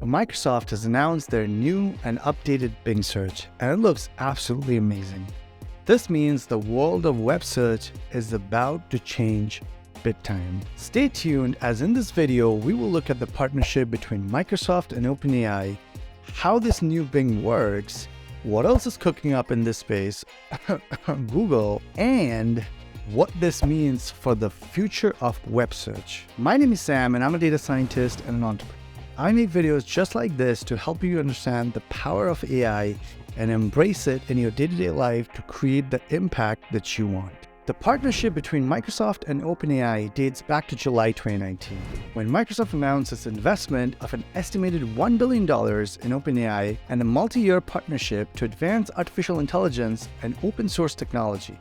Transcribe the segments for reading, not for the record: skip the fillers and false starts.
Microsoft has announced their new and updated Bing search, and it looks absolutely amazing. This means the world of web search is about to change big time. Stay tuned, as in this video, we will look at the partnership between Microsoft and OpenAI, how this new Bing works, what else is cooking up in this space, Google, and what this means for the future of web search. My name is Sam, and I'm a data scientist and an entrepreneur. I make videos just like this to help you understand the power of AI and embrace it in your day-to-day life to create the impact that you want. The partnership between Microsoft and OpenAI dates back to July 2019, when Microsoft announced its investment of an estimated $1 billion in OpenAI and a multi-year partnership to advance artificial intelligence and open source technology.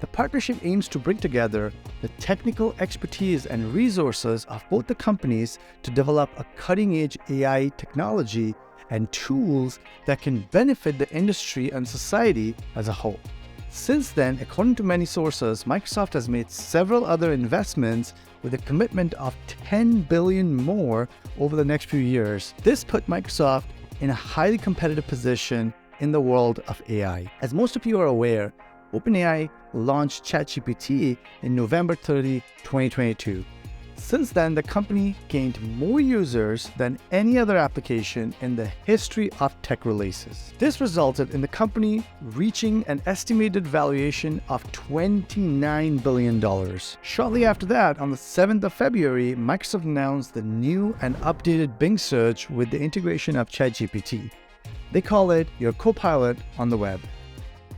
The partnership aims to bring together the technical expertise and resources of both the companies to develop a cutting-edge AI technology and tools that can benefit the industry and society as a whole. Since then, according to many sources, Microsoft has made several other investments with a commitment of $10 billion more over the next few years. This put Microsoft in a highly competitive position in the world of AI. As most of you are aware, OpenAI launched ChatGPT in November 30, 2022. Since then, the company gained more users than any other application in the history of tech releases. This resulted in the company reaching an estimated valuation of $29 billion. Shortly after that, on the 7th of February, Microsoft announced the new and updated Bing search with the integration of ChatGPT. They call it your co-pilot on the web.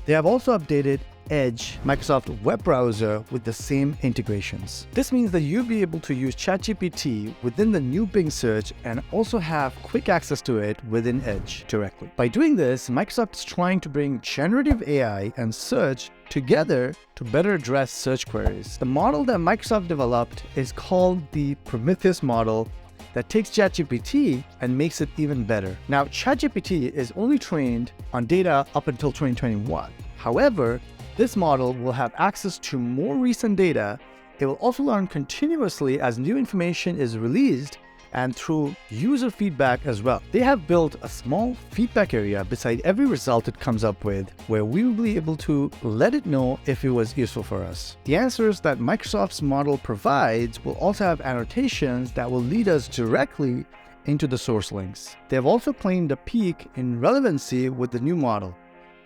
They have also updated Edge, Microsoft web browser, with the same integrations. This means that you'll be able to use ChatGPT within the new Bing search and also have quick access to it within Edge directly. By doing this, Microsoft is trying to bring generative AI and search together to better address search queries. The model that Microsoft developed is called the Prometheus model that takes ChatGPT and makes it even better. Now, ChatGPT is only trained on data up until 2021. However, this model will have access to more recent data. It will also learn continuously as new information is released and through user feedback as well. They have built a small feedback area beside every result it comes up with, where we will be able to let it know if it was useful for us. The answers that Microsoft's model provides will also have annotations that will lead us directly into the source links. They have also claimed a peak in relevancy with the new model.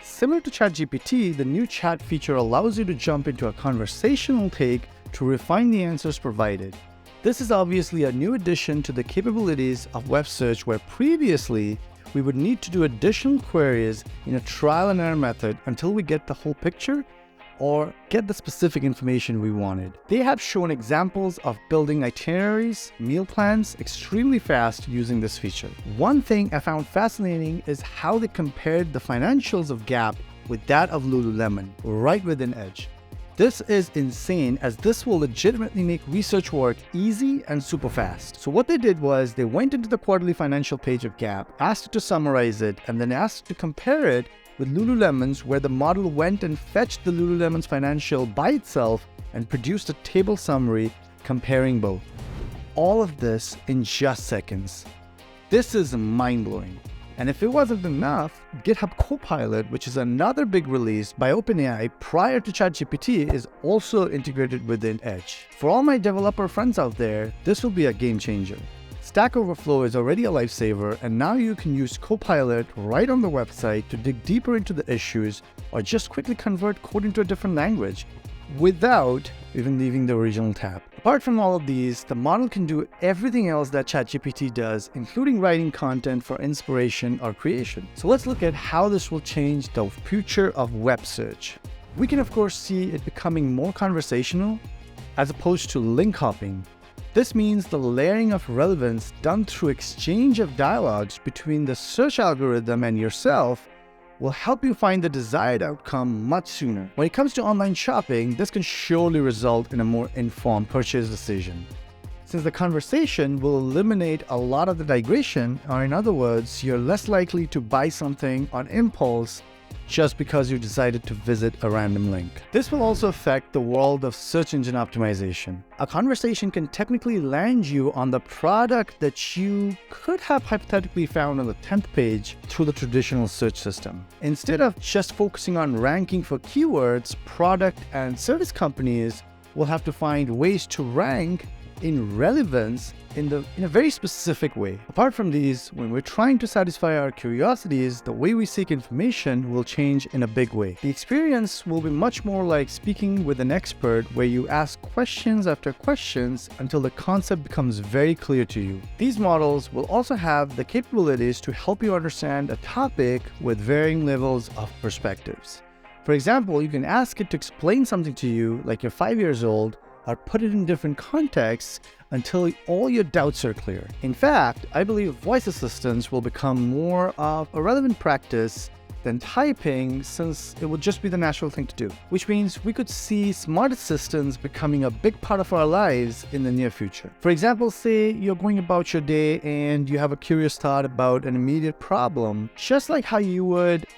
Similar to ChatGPT, the new chat feature allows you to jump into a conversational take to refine the answers provided. This is obviously a new addition to the capabilities of web search, where previously we would need to do additional queries in a trial and error method until we get the whole picture or get the specific information we wanted. They have shown examples of building itineraries, meal plans extremely fast using this feature. One thing I found fascinating is how they compared the financials of Gap with that of Lululemon right within Edge. This is insane, as this will legitimately make research work easy and super fast. So what they did was they went into the quarterly financial page of Gap, asked it to summarize it, and then asked it to compare it with Lululemon's, where the model went and fetched the Lululemon's financial by itself and produced a table summary comparing both. All of this in just seconds. This is mind-blowing. And if it wasn't enough, GitHub Copilot, which is another big release by OpenAI prior to ChatGPT, is also integrated within Edge. For all my developer friends out there, this will be a game changer. Stack Overflow is already a lifesaver, and now you can use Copilot right on the website to dig deeper into the issues or just quickly convert code into a different language without even leaving the original tab. Apart from all of these, the model can do everything else that ChatGPT does, including writing content for inspiration or creation. So let's look at how this will change the future of web search. We can of course see it becoming more conversational as opposed to link hopping. This means the layering of relevance done through exchange of dialogues between the search algorithm and yourself will help you find the desired outcome much sooner. When it comes to online shopping, this can surely result in a more informed purchase decision, since the conversation will eliminate a lot of the digression, or in other words, you're less likely to buy something on impulse just because you decided to visit a random link. This will also affect the world of search engine optimization. A conversation can technically land you on the product that you could have hypothetically found on the 10th page through the traditional search system. Instead of just focusing on ranking for keywords, product and service companies will have to find ways to rank in relevance in a very specific way. Apart from these, when we're trying to satisfy our curiosities, the way we seek information will change in a big way. The experience will be much more like speaking with an expert, where you ask questions after questions until the concept becomes very clear to you. These models will also have the capabilities to help you understand a topic with varying levels of perspectives. For example, you can ask it to explain something to you like you're 5 years old, or put it in different contexts until all your doubts are clear. In fact, I believe voice assistants will become more of a relevant practice than typing, since it would just be the natural thing to do. Which means we could see smart assistants becoming a big part of our lives in the near future. For example, say you're going about your day and you have a curious thought about an immediate problem, just like how you would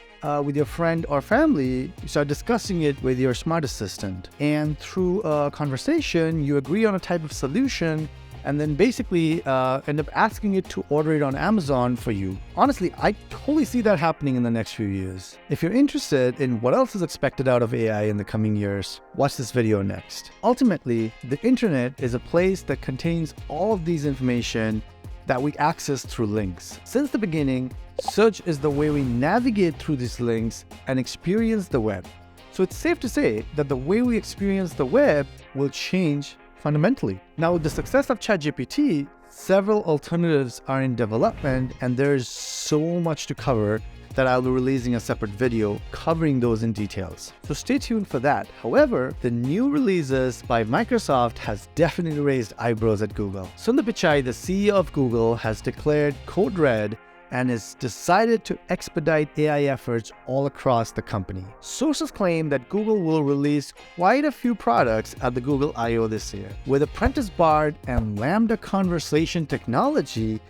with your friend or family, you start discussing it with your smart assistant. And through a conversation, you agree on a type of solution and then basically end up asking it to order it on Amazon for you. Honestly, I totally see that happening in the next few years. If you're interested in what else is expected out of AI in the coming years, watch this video next. Ultimately, the internet is a place that contains all of these information that we access through links. Since the beginning, search is the way we navigate through these links and experience the web. So it's safe to say that the way we experience the web will change fundamentally. Now, with the success of ChatGPT, several alternatives are in development, and there's so much to cover that I'll be releasing a separate video covering those in details. So stay tuned for that. However, the new releases by Microsoft has definitely raised eyebrows at Google. Sundar Pichai, the CEO of Google, has declared Code Red and has decided to expedite AI efforts all across the company. Sources claim that Google will release quite a few products at the Google I/O this year, with Apprentice Bard and Lambda conversation technology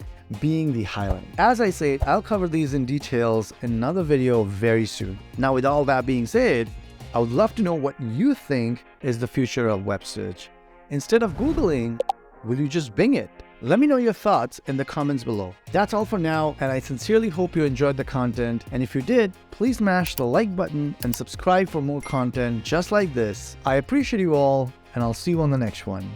being the highlight. As I said, I'll cover these in details in another video very soon. Now, with all that being said, I would love to know what you think is the future of web search. Instead of Googling, will you just Bing it? Let me know your thoughts in the comments below. That's all for now, and I sincerely hope you enjoyed the content. And if you did, please smash the like button and subscribe for more content just like this. I appreciate you all, and I'll see you on the next one.